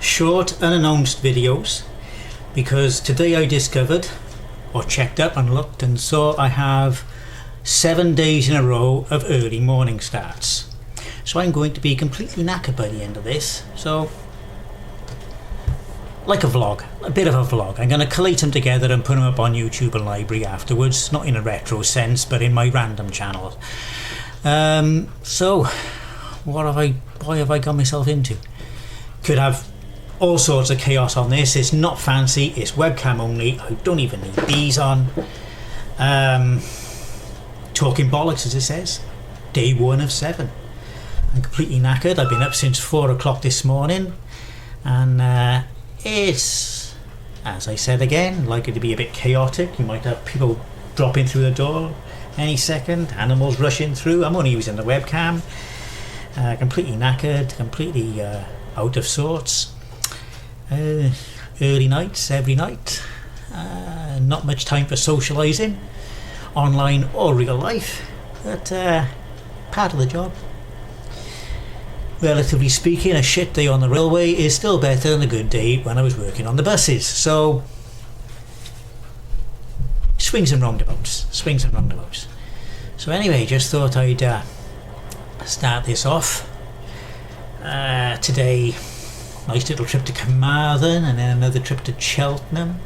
Short unannounced videos, because today I discovered, or checked up and looked and saw I have 7 days in a row of early morning starts. So I'm going to be completely knackered by the end of this. So, like a vlog, a bit of a vlog. I'm going to collate them together and put them up on YouTube and LBRY afterwards. Not in a retro sense, but in my random channel. So, why have I got myself into? Could have all sorts of chaos on this. It's not fancy, it's webcam only. I don't even need these on. Talking bollocks, as it says. Day 1 of 7. I'm completely knackered. I've been up since 4 o'clock this morning, and it's, as I said again, likely to be a bit chaotic. You might have people dropping through the door any second, animals rushing through. I'm only using the webcam. Completely knackered, completely out of sorts. Early nights every night. Not much time for socialising, online or real life, but part of the job. Relatively speaking, a shit day on the railway is still better than a good day when I was working on the buses. So, swings and roundabouts, swings and roundabouts. So anyway, just thought I'd start this off. Today, nice little trip to Carmarthen and then another trip to Cheltenham.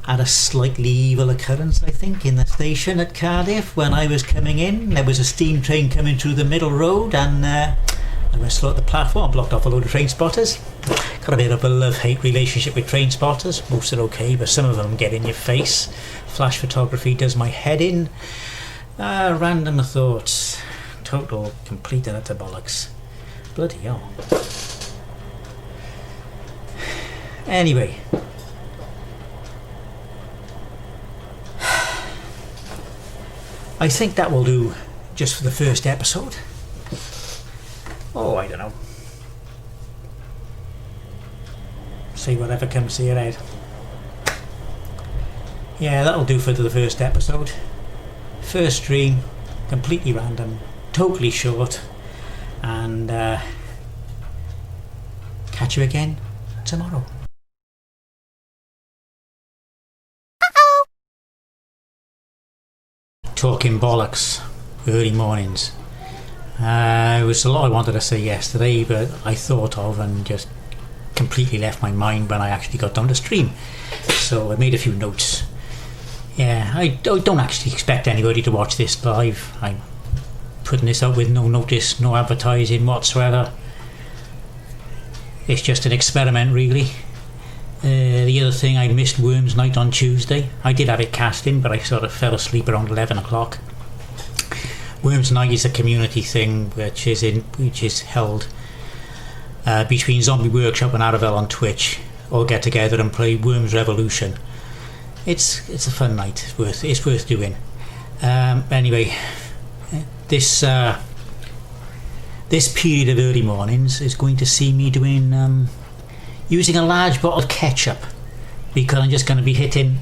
Had a slightly evil occurrence, I think, in the station at Cardiff when I was coming in. There was a steam train coming through the middle road, and I went slow at the platform, blocked off a load of train spotters. Got a bit of a love-hate relationship with train spotters. Most are okay, but some of them get in your face. Flash photography does my head in. Random thoughts. Total, complete and utter bollocks. Bloody hell. Anyway. I think that will do just for the first episode. Oh, I don't know. See whatever comes to your head. Yeah, that'll do for the first episode. First stream, completely random, totally short, and catch you again tomorrow. Talking bollocks, early mornings. It was a lot I wanted to say yesterday, but I thought of and just completely left my mind when I actually got down to stream. So I made a few notes. Yeah, I don't actually expect anybody to watch this live. I'm putting this out with no notice, no advertising whatsoever. It's just an experiment, really. The other thing, I missed Worms Night on Tuesday. I did have it casting, but I sort of fell asleep around 11 o'clock. Worms Night is a community thing which is held between Zombie Workshop and Aravel on Twitch. All get together and play Worms Revolution. It's a fun night. It's worth doing. Anyway, this period of early mornings is going to see me doing using a large bottle of ketchup, because I'm just going to be hitting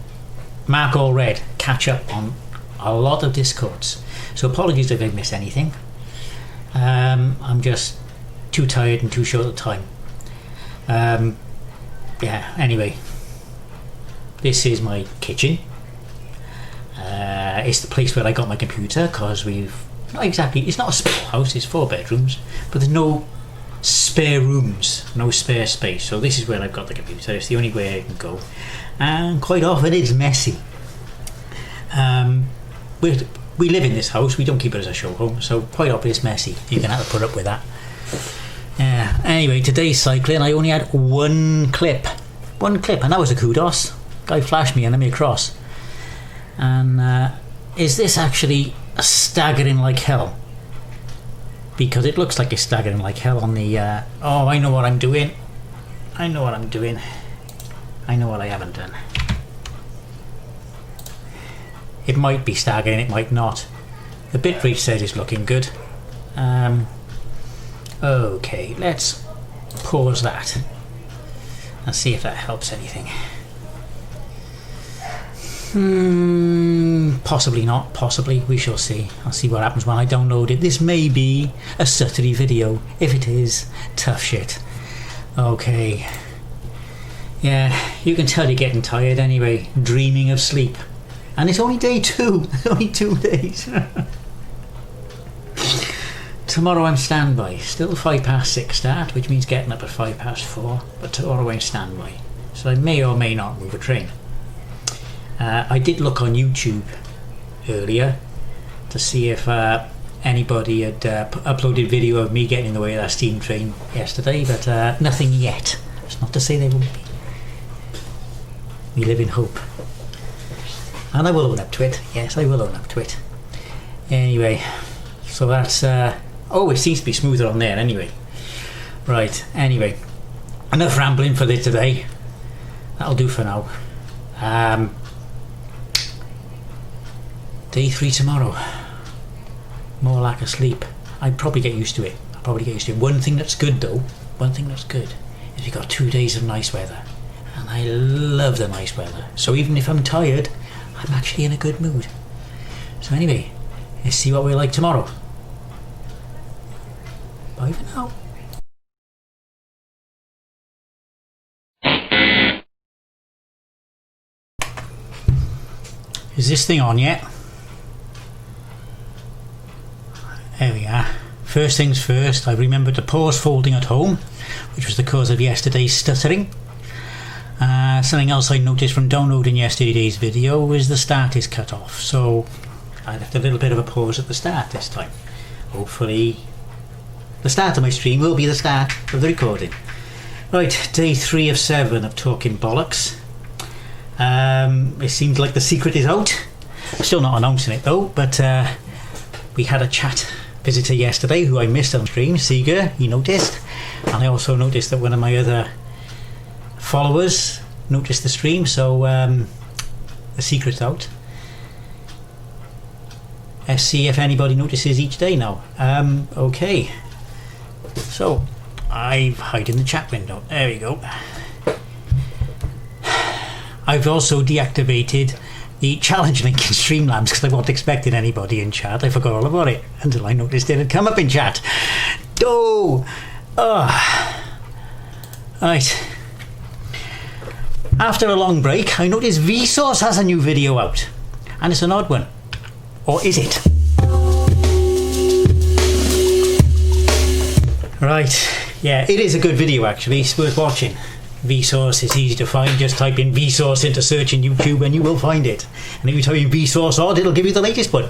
mark all red catch-up on a lot of Discords. So apologies if I miss anything. I'm just too tired and too short of time. Yeah, anyway, this is my kitchen. It's the place where I got my computer, because it's not a small house, it's 4 bedrooms, but there's no spare rooms, no spare space, so this is where I've got the computer. It's the only way I can go, and quite often it's messy. We live in this house, we don't keep it as a show home, so quite often it's messy. You're gonna have to put up with that. Anyway, today's cycling, I only had one clip, and that was a kudos. Guy flashed me and let me across. And is this actually a staggering like hell? Because it looks like it's staggering like hell on the oh, I know what I'm doing. I know what I'm doing. I know what I haven't done. It might be staggering, it might not. The bitrate says it's looking good. Okay, let's pause that and see if that helps anything. Possibly not, possibly, we shall see. I'll see what happens when I download it. This may be a stuttery video. If it is, tough shit. Okay. Yeah, you can tell you're getting tired anyway, dreaming of sleep. And it's only day 2, only 2 days. Tomorrow I'm standby, still 6:05 start, which means getting up at 4:05, but tomorrow I'm standby. So I may or may not move a train. I did look on YouTube earlier to see if anybody had uploaded video of me getting in the way of that steam train yesterday, but nothing yet. It's not to say there won't be. We live in hope. And I will own up to it. Yes, I will own up to it. Anyway, so that's... oh, it seems to be smoother on there anyway. Right, anyway. Enough rambling for this today. That'll do for now. Day 3 tomorrow. More lack of sleep. I'd probably get used to it. One thing that's good though, is we got 2 days of nice weather. And I love the nice weather. So even if I'm tired, I'm actually in a good mood. So anyway, let's see what we're like tomorrow. Bye for now. Is this thing on yet? There we are. First things first, I remembered to pause folding at home, which was the cause of yesterday's stuttering. Something else I noticed from downloading yesterday's video was the start is cut off, so I left a little bit of a pause at the start this time. Hopefully the start of my stream will be the start of the recording. Right, day 3 of 7 of talking bollocks. It seems like the secret is out. I'm still not announcing it though, but we had a chat visitor yesterday who I missed on stream, Seeger, he noticed, and I also noticed that one of my other followers noticed the stream, so the secret's out. Let's see if anybody notices each day now. Okay, so I hide in the chat window, there we go. I've also deactivated the challenge link in Streamlabs because I wasn't expecting anybody in chat. I forgot all about it until I noticed it had come up in chat. Oh! Right. After a long break, I noticed Vsauce has a new video out. And it's an odd one. Or is it? Right. Yeah, it is a good video actually. It's worth watching. Vsauce is easy to find. Just type in Vsauce into search in YouTube and you will find it. And if you type in Vsauce odd, it'll give you the latest one.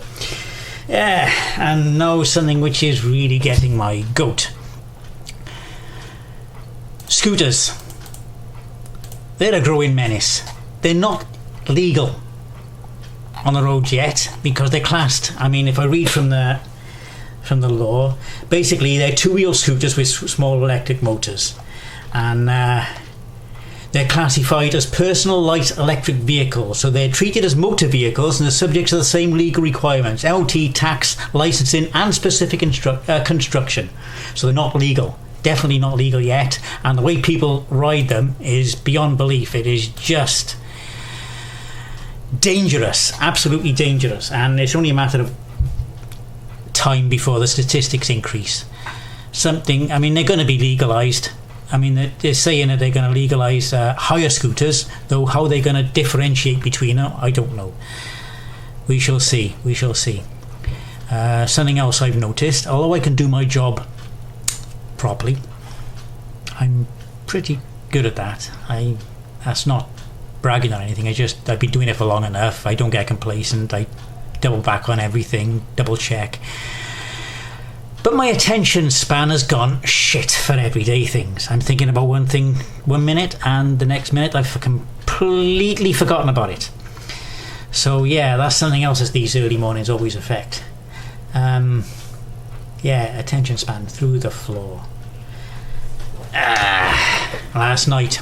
Yeah, and now something which is really getting my goat. Scooters. They're a growing menace. They're not legal on the roads yet because they're classed. I mean, if I read from the law, basically they're two-wheel scooters with small electric motors, and they're classified as personal light electric vehicles, so they're treated as motor vehicles and are subject to the same legal requirements: MOT, tax, licensing, and specific construction. So they're not legal. Definitely not legal yet, and the way people ride them is beyond belief. It is just dangerous, absolutely dangerous, and it's only a matter of time before the statistics increase. I mean, they're going to be legalised. I mean, they're saying that they're going to legalise hire scooters, though how they're going to differentiate between them, I don't know. We shall see, we shall see. Something else I've noticed, although I can do my job properly, I'm pretty good at that. That's not bragging or anything, I've been doing it for long enough. I don't get complacent, I double back on everything, double check. But my attention span has gone shit for everyday things. I'm thinking about one thing 1 minute and the next minute I've completely forgotten about it. So yeah, that's something else as these early mornings always affect. Yeah, attention span through the floor. Last night,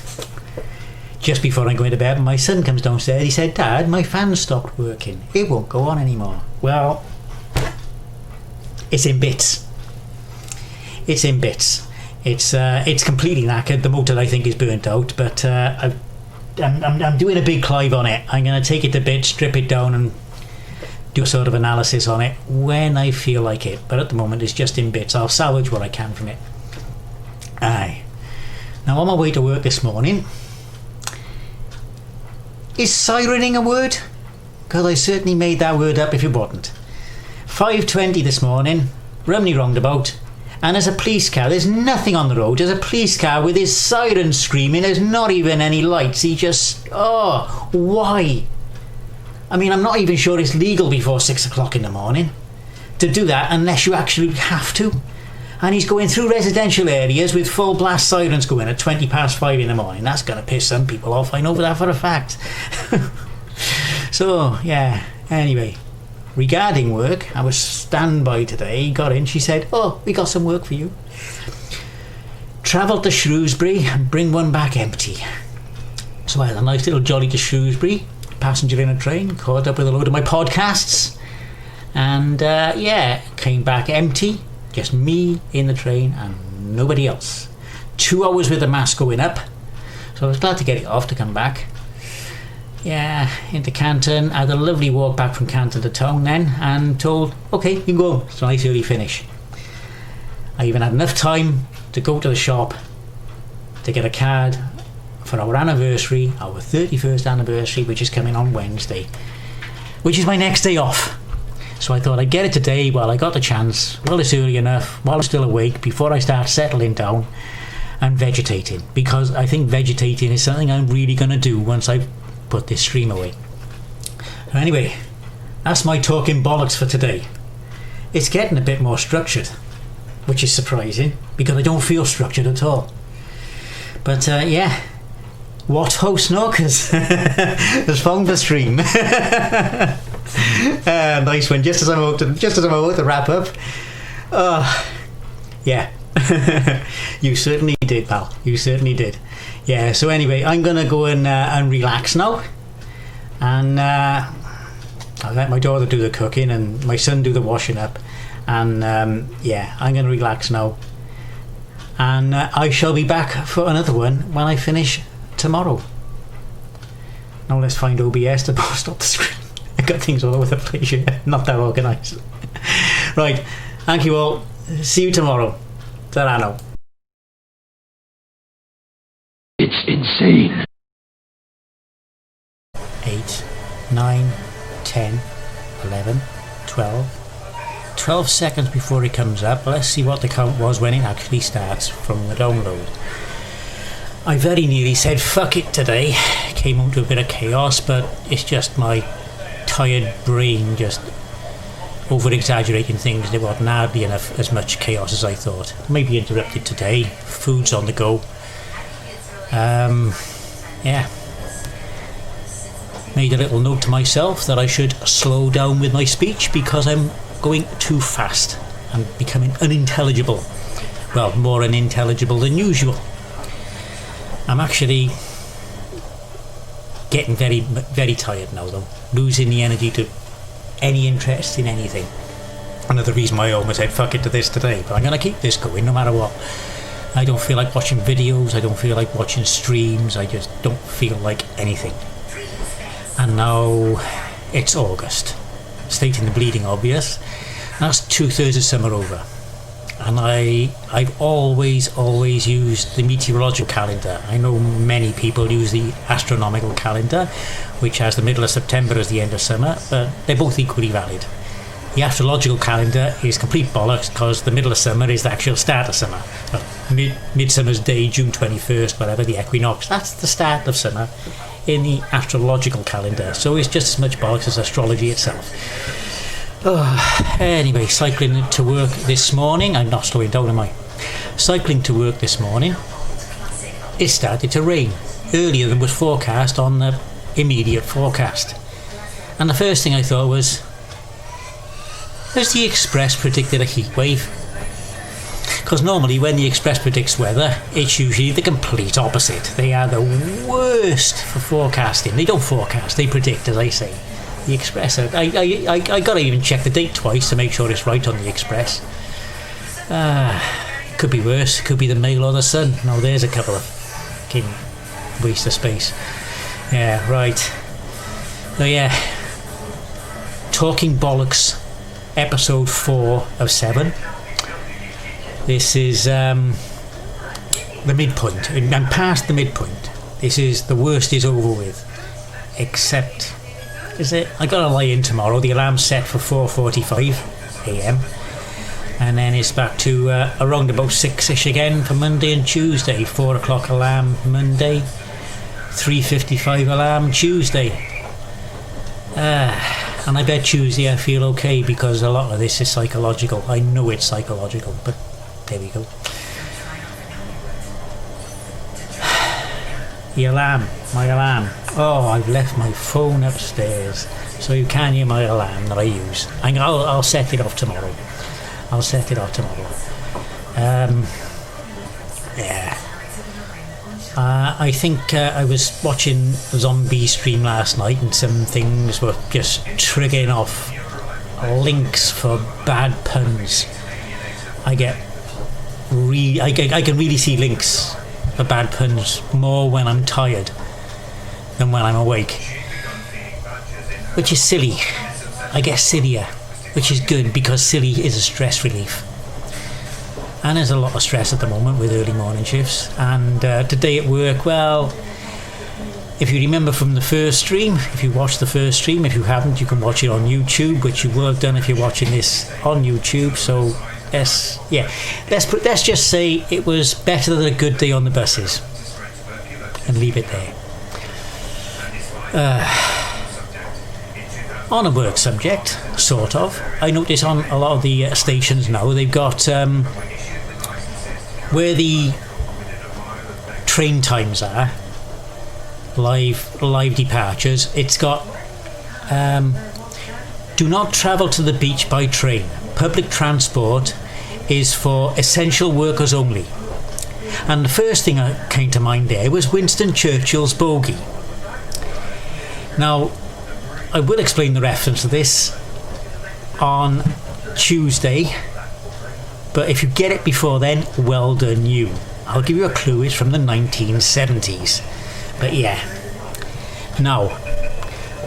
just before I go into bed, my son comes downstairs. He said, "Dad, my fan stopped working. It won't go on anymore." Well, it's in bits. It's in bits. It's completely knackered. The motor, I think, is burnt out, but I'm doing a big Clive on it. I'm going to take it to bits, strip it down, and do a sort of analysis on it when I feel like it, but at the moment it's just in bits. I'll salvage what I can from it. Aye. Now on my way to work this morning, is sirening a word? Because I certainly made that word up if it wasn't. 5:20 this morning, Rumney roundabout, and there's a police car. There's nothing on the road. There's a police car with his siren screaming. There's not even any lights. He just... Oh, why? I mean, I'm not even sure it's legal before 6 o'clock in the morning to do that unless you actually have to. And he's going through residential areas with full blast sirens going at 5:20 in the morning. That's going to piss some people off. I know that for a fact. So, yeah. Anyway, regarding work, I was standby today. Got in. She said, "Oh, we got some work for you. Travel to Shrewsbury and bring one back empty." So I had a nice little jolly to Shrewsbury, passenger in a train, caught up with a load of my podcasts, and yeah, came back empty. Just me in the train and nobody else. 2 hours with the mask going up, so I was glad to get it off to come back. Yeah, into Canton. I had a lovely walk back from Canton to town then, and told, okay, you can go. It's a nice early finish. I even had enough time to go to the shop to get a card for our anniversary, our 31st anniversary, which is coming on Wednesday, which is my next day off. So I thought I'd get it today while I got the chance, while it's early enough, while I'm still awake, before I start settling down and vegetating. Because I think vegetating is something I'm really going to do once I've put this stream away. Anyway, that's my talking bollocks for today. It's getting a bit more structured, which is surprising, because I don't feel structured at all. But yeah, what host knockers has found the stream. Nice one. Just as I'm about to wrap up. Yeah. You certainly did, pal. You certainly did. Yeah. So anyway, I'm gonna go and relax now, and I'll let my daughter do the cooking and my son do the washing up, and yeah, I'm gonna relax now, and I shall be back for another one when I finish tomorrow. Now let's find OBS to stop the screen. I got things all over the place here. Not that organised. Right. Thank you all. See you tomorrow. Ta-ra now. It's insane. 8, 9, 10, 11, 12. 12 seconds before it comes up. Let's see what the count was when it actually starts from the download. I very nearly said fuck it today. Came home to a bit of chaos, but it's just my tired brain just over-exaggerating things. There wasn't hardly enough as much chaos as I thought. Maybe interrupted today. Food's on the go. Yeah. Made a little note to myself that I should slow down with my speech because I'm going too fast and becoming unintelligible. Well, more unintelligible than usual. I'm actually getting very, very tired now though. Losing the energy to any interest in anything. Another reason why I almost said fuck it to this today, but I'm going to keep this going no matter what. I don't feel like watching videos, I don't feel like watching streams, I just don't feel like anything. And now it's August, stating the bleeding obvious. That's 2/3 of summer over. And I've always used the meteorological calendar. I know many people use the astronomical calendar, which has the middle of September as the end of summer, but they're both equally valid. The astrological calendar is complete bollocks because the middle of summer is the actual start of summer. Midsummer's Day, June 21st, whatever, the equinox, that's the start of summer in the astrological calendar. So it's just as much bollocks as astrology itself. Anyway, cycling to work this morning. I'm not slowing down, am I? Cycling to work this morning. It started to rain earlier than was forecast on the immediate forecast. And the first thing I thought was, has the Express predicted a heat wave? Because normally when the Express predicts weather, it's usually the complete opposite. They are the worst for forecasting. They don't forecast, they predict, as I say. The Express, I gotta even check the date twice to make sure it's right on the Express. Could be worse, could be the Mail or the Sun. No, there's a couple of fucking waste of space. Yeah, right. So yeah, Talking Bollocks, episode 4 of 7. This is the midpoint. I'm past the midpoint. This is the worst is over with. Except, is it? I gotta lie in tomorrow. The alarm's set for 4:45 a.m. And then it's back to around about 6ish again for Monday and Tuesday. 4 o'clock alarm Monday, 3:55 alarm Tuesday. And I bet Tuesday I feel okay because a lot of this is psychological. I know it's psychological, but there we go. The alarm, my alarm. Oh, I've left my phone upstairs, so you can hear my alarm that I use. I'll set it off tomorrow. Yeah. I think I was watching Zombie stream last night, and some things were just triggering off links for bad puns. I can really see links for bad puns more when I'm tired than when I'm awake, which is silly. I get sillier, which is good because silly is a stress relief. And there's a lot of stress at the moment with early morning shifts. And today at work, well, if you remember from the first stream, if you watched the first stream, if you haven't, you can watch it on YouTube, which you will have done if you're watching this on YouTube. So let's just say it was better than a good day on the buses, and leave it there. On a work subject, sort of, I notice on a lot of the stations now, they've got where the train times are, live departures, it's got do not travel to the beach by train. Public transport is for essential workers only. And the first thing that came to mind there was Winston Churchill's bogey. Now, I will explain the reference to this on Tuesday, but if you get it before then, well done you. I'll give you a clue, it's from the 1970s. But yeah. Now,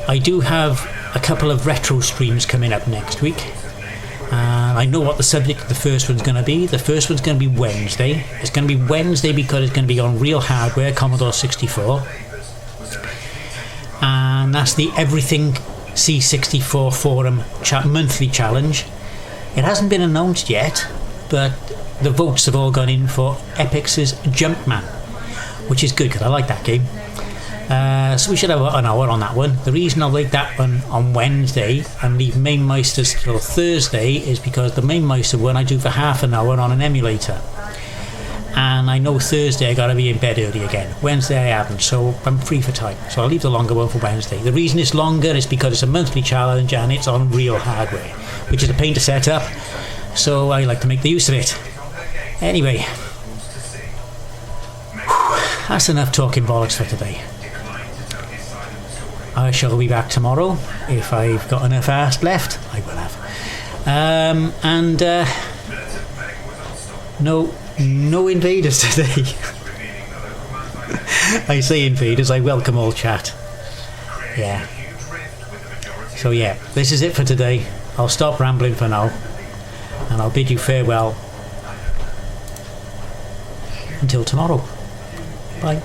I do have a couple of retro streams coming up next week. I know what the subject of the first one's going to be. The first one's going to be Wednesday. It's going to be Wednesday because it's going to be on Real Hardware, Commodore 64. And that's the Everything C64 Forum monthly challenge. It hasn't been announced yet, but the votes have all gone in for Epix's Jumpman, which is good because I like that game. So we should have an hour on that one. The reason I like that one on Wednesday and leave Main Meisters till Thursday is because the Main Meister one I do for half an hour on an emulator. And I know Thursday I gotta be in bed early again. Wednesday I haven't, so I'm free for time. So I'll leave the longer one for Wednesday. The reason it's longer is because it's a monthly challenge and it's on Real Hardware, which is a pain to set up, so I like to make the use of it. Anyway, that's enough talking bollocks for today. I shall be back tomorrow if I've got enough arse left. I will have. No invaders today. I say invaders, I welcome all chat. Yeah. So yeah, this is it for today. I'll stop rambling for now, and I'll bid you farewell until tomorrow. Bye.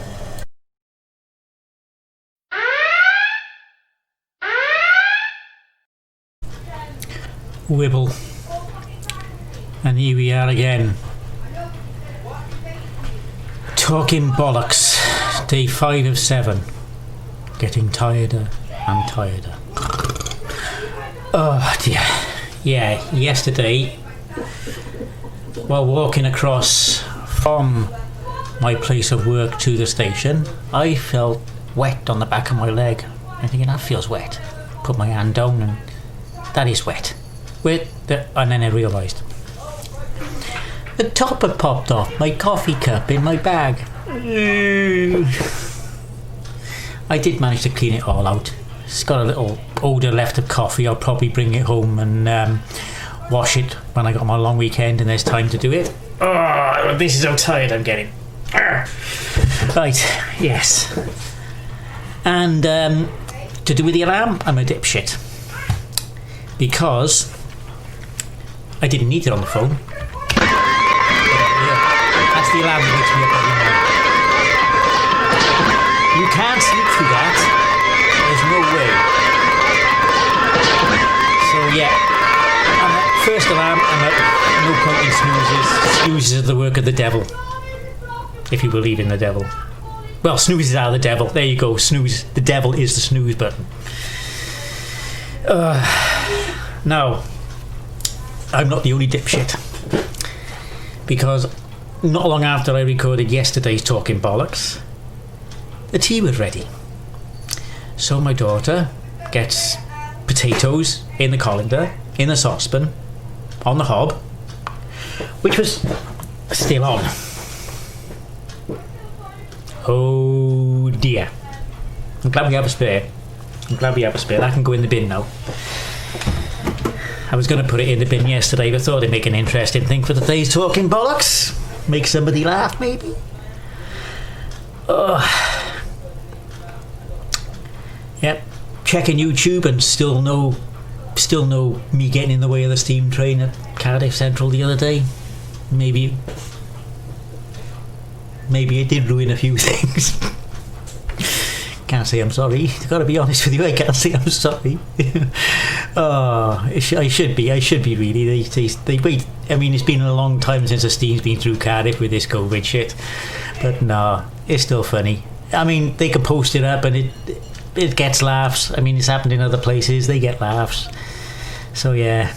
Wibble. And here we are again. Talking bollocks. Day 5 of 7. Getting tireder and tireder. Oh dear. Yeah, yesterday, while walking across from my place of work to the station, I felt wet on the back of my leg. I'm thinking, that feels wet. Put my hand down and that is wet. And then I realised the top had popped off my coffee cup in my bag. I did manage to clean it all out. It's got a little odour left of coffee. I'll probably bring it home and wash it when I got my long weekend and there's time to do it. Oh, this is how tired I'm getting. Right, yes. And to do with the alarm, I'm a dipshit. because I didn't need it on the phone. That's the alarm that wakes me up every morning. You can't sleep through that. There's no way. So yeah, first alarm, I'm up. No point in snoozes. Snoozes are the work of the devil. If you believe in the devil. Well, snoozes are the devil. There you go. Snooze. The devil is the snooze button. Now, I'm not the only dipshit. Because not long after I recorded yesterday's Talking Bollocks, the tea was ready. So my daughter gets potatoes in the colander, in the saucepan, on the hob, which was still on. Oh dear. I'm glad we have a spare. That can go in the bin now. I was going to put it in the bin yesterday, but thought it'd make an interesting thing for today's Talking Bollocks. Make somebody laugh, maybe. Yep. Checking YouTube and still no me getting in the way of the steam train at Cardiff Central the other day. Maybe it did ruin a few things. Can't say I'm sorry. I've got to be honest with you. I can't say I'm sorry. I should be really. They wait. I mean, it's been a long time since the steam's been through Cardiff with this COVID shit. But no, it's still funny. I mean, they could post it up and it gets laughs. I mean, it's happened in other places. They get laughs. So yeah.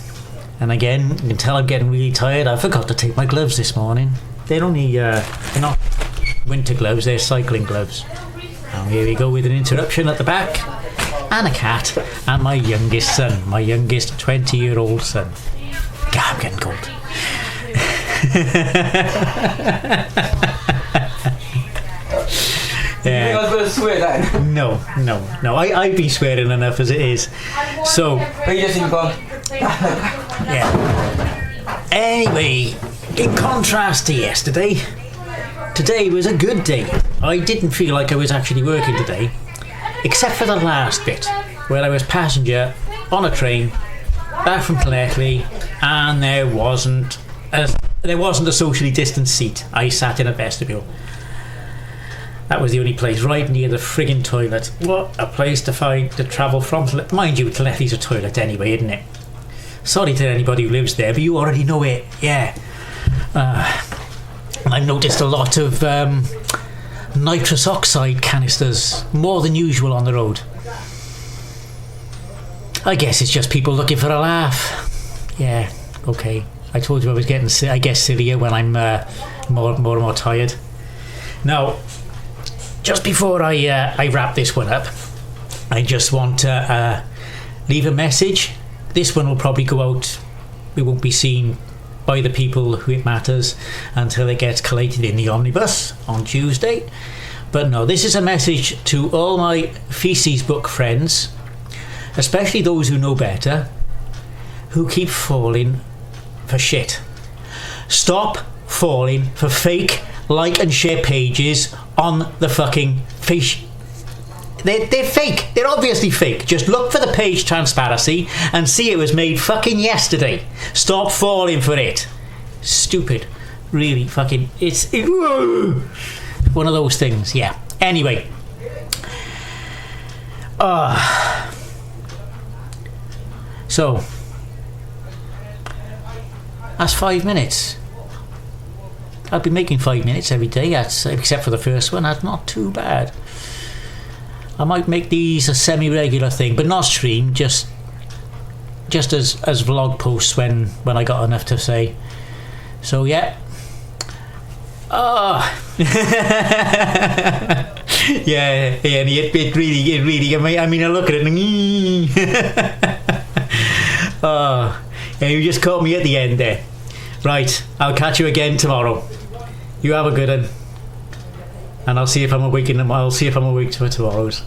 And again, you can tell I'm getting really tired. I forgot to take my gloves this morning. They're only they're not winter gloves. They're cycling gloves. And here we go with an interruption at the back, and a cat, and my youngest son, my youngest 20-year-old son. God, I'm getting cold. You guys better swear that. No. I've been swearing enough as it is. So. But you just even gone. Yeah. Anyway, in contrast to yesterday, today was a good day. I didn't feel like I was actually working today, except for the last bit, where I was passenger on a train back from Llanelli, and there wasn't a socially distanced seat. I sat in a vestibule. That was the only place, right near the friggin' toilet. What a place to travel from. Mind you, Llanelli's a toilet anyway, isn't it? Sorry to anybody who lives there, but you already know it. Yeah. I've noticed a lot of nitrous oxide canisters, more than usual on the road. I guess it's just people looking for a laugh. Yeah, okay. I told you I was getting, I guess, sillier when I'm more and more tired. Now, just before I wrap this one up, I just want to leave a message. This one will probably go out. It won't be seen by the people who it matters until it gets collated in the omnibus on Tuesday. But no, this is a message to all my feces book friends, especially those who know better, who keep falling for shit. Stop falling for fake like and share pages on the fucking face. They're fake. They're obviously fake. Just look for the page transparency and see it was made fucking yesterday. Stop falling for it. Stupid. Really fucking. It's one of those things. Yeah. Anyway. So. That's 5 minutes. I'll be making 5 minutes every day. That's, except for the first one. That's not too bad. I might make these a semi-regular thing, but not stream, just as vlog posts when I got enough to say. So yeah. Yeah, it really. I mean, I look at it and yeah, you just caught me at the end there. Right, I'll catch you again tomorrow. You have a good one. And I'll see if I'm awake for tomorrow's.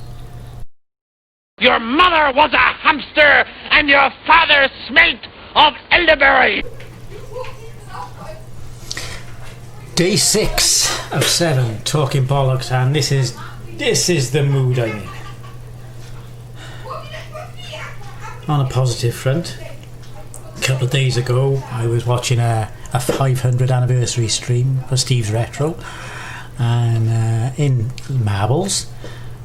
Your mother was a hamster, and your father smelt of elderberry. Day 6 of 7, Talking Bollocks, and this is the mood I'm in. on a positive front, a couple of days ago I was watching a 500 anniversary stream for Steve's Retro, and in Marbles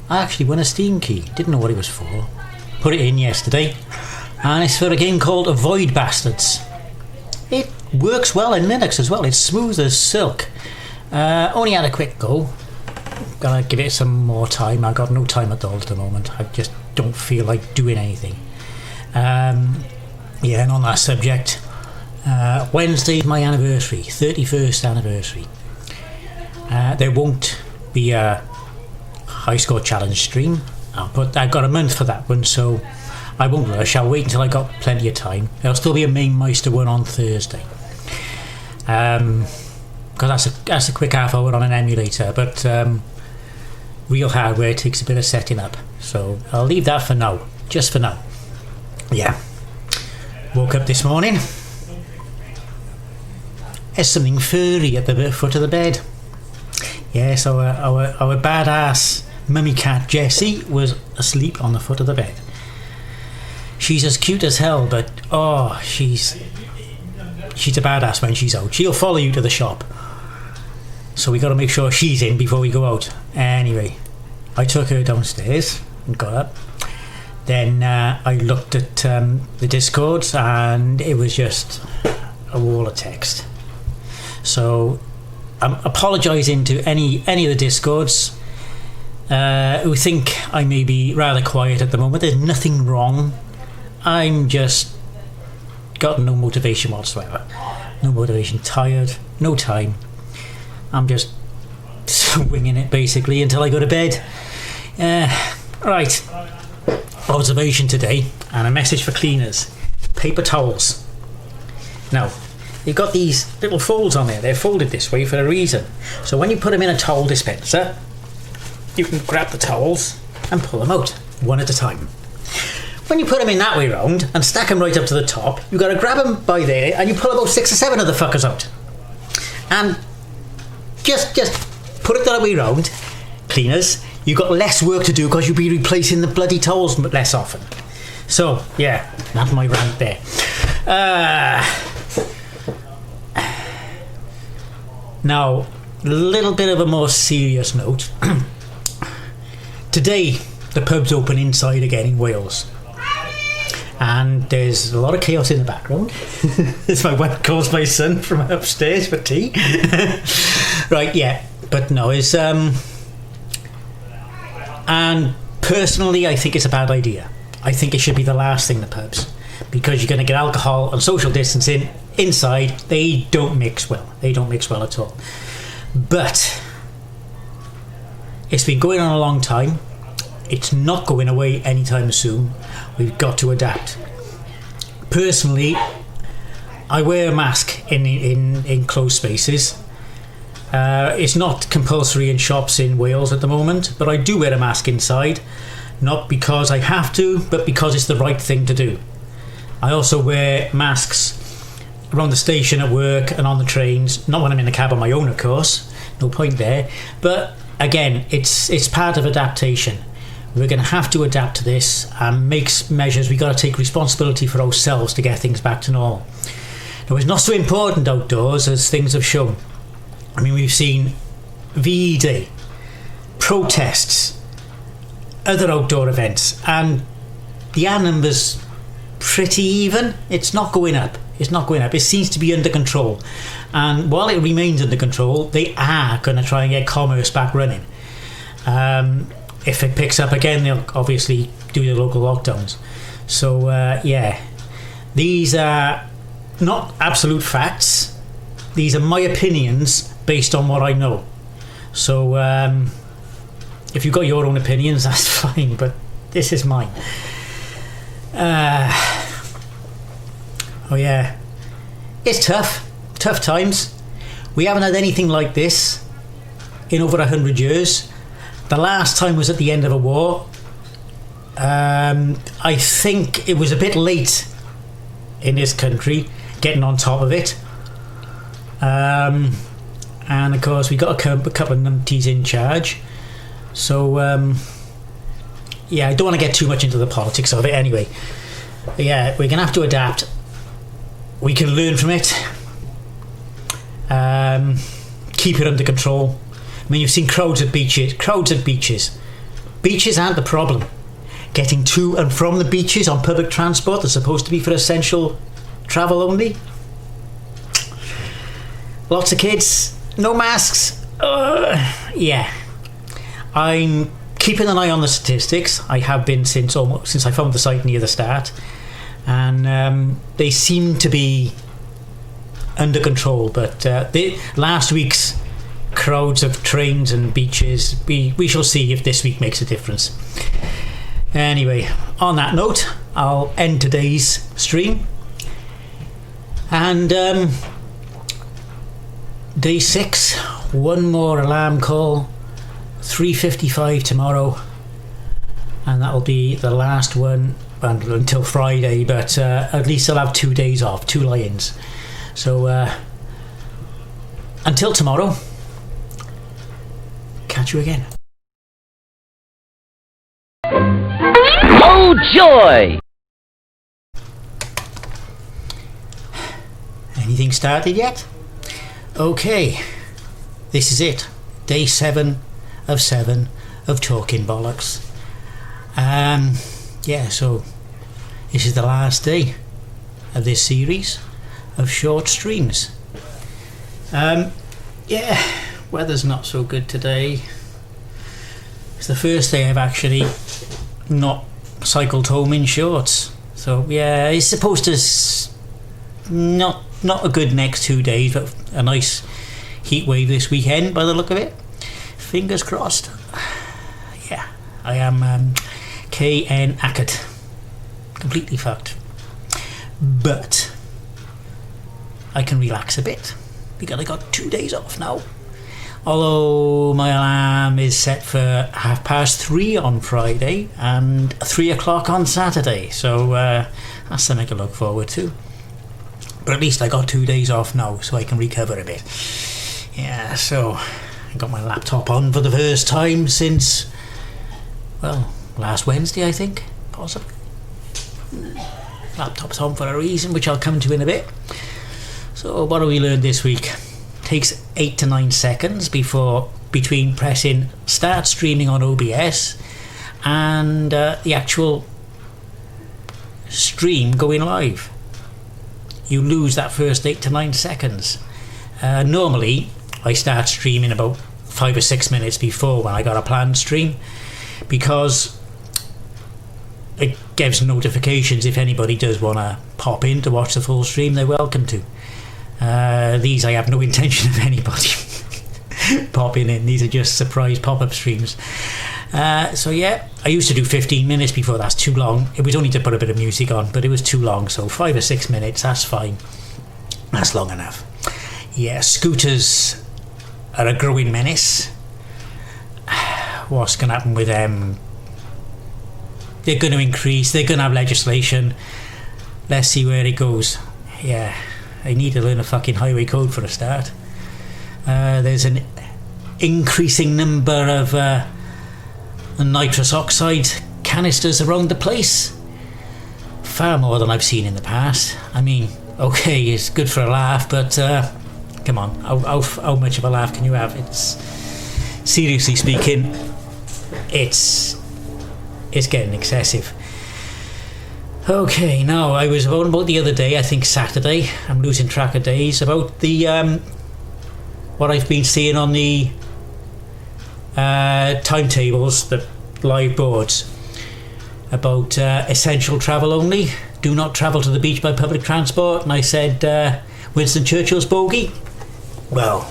I actually won a Steam key. Didn't know what it was for. Put it in yesterday, and it's for a game called Avoid Bastards. It works well in Linux as well. It's smooth as silk. Only had a quick go. Gonna give it some more time. I've got no time at all at the moment. I just don't feel like doing anything. Yeah, and on that subject, Wednesday's my anniversary, 31st anniversary. There won't be a high score challenge stream, but I've got a month for that one, so I won't rush. I'll wait until I got plenty of time. There'll still be a main Meister one on Thursday, because that's a quick half hour on an emulator, but real hardware takes a bit of setting up, so I'll leave that for now, just for now. Yeah, woke up this morning, there's something furry at the foot of the bed. Yes, our badass mummy cat Jessie was asleep on the foot of the bed. She's as cute as hell, but oh, she's a badass when she's out. She'll follow you to the shop, so we got to make sure she's in before we go out. Anyway, I took her downstairs and got up. Then I looked at the Discords, and it was just a wall of text. So I'm apologising to any of the Discords who think I may be rather quiet at the moment. There's nothing wrong. I'm just got no motivation whatsoever. No motivation, tired, no time. I'm just winging it basically until I go to bed. Right. Observation today, and a message for cleaners. Paper towels. Now, you've got these little folds on there. They're folded this way for a reason. So when you put them in a towel dispenser, you can grab the towels and pull them out one at a time. When you put them in that way round and stack them right up to the top, you've got to grab them by there and you pull about 6 or 7 of the fuckers out. And just put it that way round, cleaners. You've got less work to do because you'll be replacing the bloody towels less often. So, yeah, that's my rant there. Now, a little bit of a more serious note. Today, the pub's open inside again in Wales. And there's a lot of chaos in the background. As my wife calls my son from upstairs for tea. Right, yeah. But no, it's... And personally, I think it's a bad idea. I think it should be the last thing, the pubs. Because you're going to get alcohol and social distancing inside. They don't mix well. They don't mix well at all. But it's been going on a long time. It's not going away anytime soon. We've got to adapt. Personally, I wear a mask in closed spaces. It's not compulsory in shops in Wales at the moment, but I do wear a mask inside, not because I have to, but because it's the right thing to do. I also wear masks around the station at work and on the trains, not when I'm in the cab on my own, of course, no point there, but again, it's part of adaptation. We're going to have to adapt to this and make measures. We've got to take responsibility for ourselves to get things back to normal. Now, it's not so important outdoors as things have shown. I mean, we've seen VE Day, protests, other outdoor events, and the R number's pretty even. It's not going up. It's not going up. It seems to be under control. And while it remains under control, they are going to try and get commerce back running. If it picks up again, they'll obviously do the local lockdowns. So, yeah, these are not absolute facts. These are my opinions based on what I know. So if you've got your own opinions, that's fine, but this is mine. Oh yeah, it's tough times. We haven't had anything like this in over 100 years. The last time was at the end of a war. I think it was a bit late in this country getting on top of it. And of course we got a couple of numpties in charge, so yeah, I don't want to get too much into the politics of it anyway. Yeah, we're gonna have to adapt. We can learn from it. Keep it under control. I mean, you've seen crowds at beaches. Beaches aren't the problem. Getting to and from the beaches on public transport that's supposed to be for essential travel only. Lots of kids, no masks. Yeah. I'm keeping an eye on the statistics. I have been since I found the site near the start, and they seem to be under control. But last week's crowds of trains and beaches, we shall see if this week makes a difference. Anyway, on that note, I'll end today's stream, and day 6, one more alarm call, 3:55 tomorrow, and that'll be the last one until Friday, but at least I'll have 2 days off, 2 lie-ins. So until tomorrow, catch you again. Oh joy! Anything started yet? Okay, this is it. Day 7 of 7 of Talking Bollocks. Yeah, so this is the last day of this series of short streams. Yeah, weather's not so good today. It's the first day I've actually not cycled home in shorts. So yeah, it's supposed to not a good next 2 days, but a nice heat wave this weekend by the look of it. Fingers crossed. Yeah, I am KN Ackert. Completely fucked. But I can relax a bit because I got 2 days off now. Although my alarm is set for 3:30 on Friday and 3 o'clock on Saturday, so that's something to look forward to. But at least I got 2 days off now, so I can recover a bit. Yeah, so I got my laptop on for the first time since, well, last Wednesday, I think, possibly. Laptop's on for a reason, which I'll come to in a bit. So what have we learned this week? Takes 8 to 9 seconds between pressing start streaming on OBS and the actual stream going live. You lose that first 8 to 9 seconds. Normally I start streaming about 5 or 6 minutes before when I got a planned stream, because it gives notifications if anybody does want to pop in to watch the full stream. They're welcome to. These I have no intention of anybody popping in. These are just surprise pop-up streams. So yeah, I used to do 15 minutes before. That's too long. It was only to put a bit of music on, but it was too long. So 5 or 6 minutes, that's fine. That's long enough. Yeah, scooters are a growing menace. What's going to happen with them? They're going to increase. They're going to have legislation. Let's see where it goes. Yeah, I need to learn a fucking highway code for a start. There's an increasing number of nitrous oxide canisters around the place. Far more than I've seen in the past. I mean, okay, it's good for a laugh, but come on, how much of a laugh can you have? It's, seriously speaking, it's getting excessive. Okay, now I was on about the other day, I think Saturday, I'm losing track of days, about the what I've been seeing on the timetables, the live boards, about essential travel only, do not travel to the beach by public transport, and I said Winston Churchill's bogey. Well,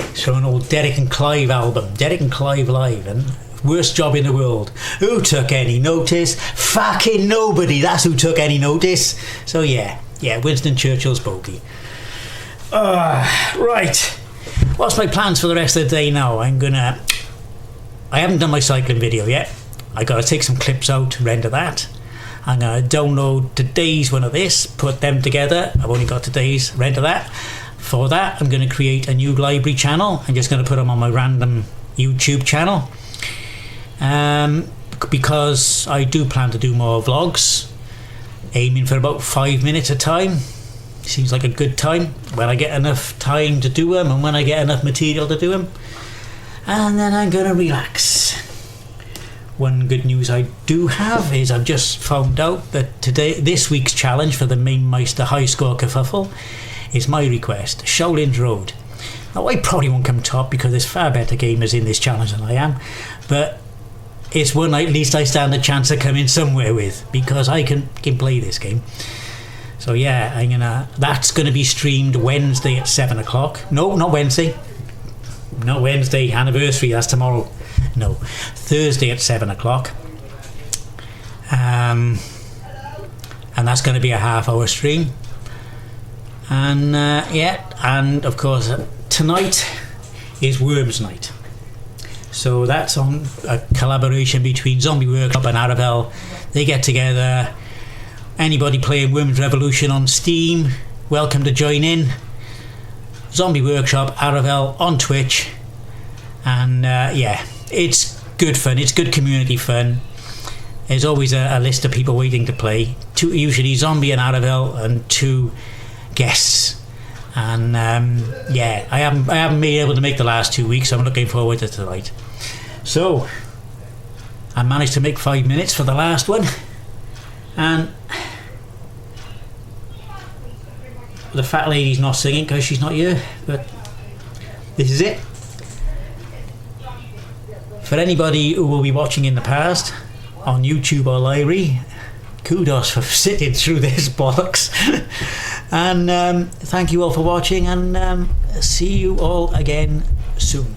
it's from an old Derek and Clive album, Derek and Clive Live, and worst job in the world. Who took any notice? Fucking nobody. That's who took any notice. So yeah, Winston Churchill's bogey. Right. What's my plans for the rest of the day now? I haven't done my cycling video yet. I gotta take some clips out, render that. I'm gonna download today's one of this, put them together. I've only got today's, render that. For that, I'm gonna create a new library channel. I'm just gonna put them on my random YouTube channel. Because I do plan to do more vlogs. aiming for about 5 minutes a time. Seems like a good time when I get enough time to do them and when I get enough material to do them. And then I'm gonna relax. One good news I do have is I've just found out that this week's challenge for the Mainmeister High Score Kerfuffle is my request, Shaolin's Road. Now I probably won't come top because there's far better gamers in this challenge than I am, but it's one at least I stand a chance of coming somewhere with, because I can play this game. So yeah, that's gonna be streamed Wednesday at 7 o'clock. No, not Wednesday. Not Wednesday, anniversary, that's tomorrow. No, Thursday at 7 o'clock. And that's going to be a half-hour stream. And and of course tonight is Worms Night. So that's on a collaboration between Zombie Workshop and Aravel. They get together. Anybody playing Worms Revolution on Steam, welcome to join in. Zombie Workshop, Aravel on Twitch. And it's good fun, it's good community fun. There's always a list of people waiting to play, usually Zombie and Aravel and 2 guests. And I haven't been able to make the last 2 weeks, so I'm looking forward to tonight. So I managed to make 5 minutes for the last one, and the fat lady's not singing because she's not here, but this is it. For anybody who will be watching in the past on YouTube or LBRY, kudos for sitting through this bollocks. And thank you all for watching, and see you all again soon.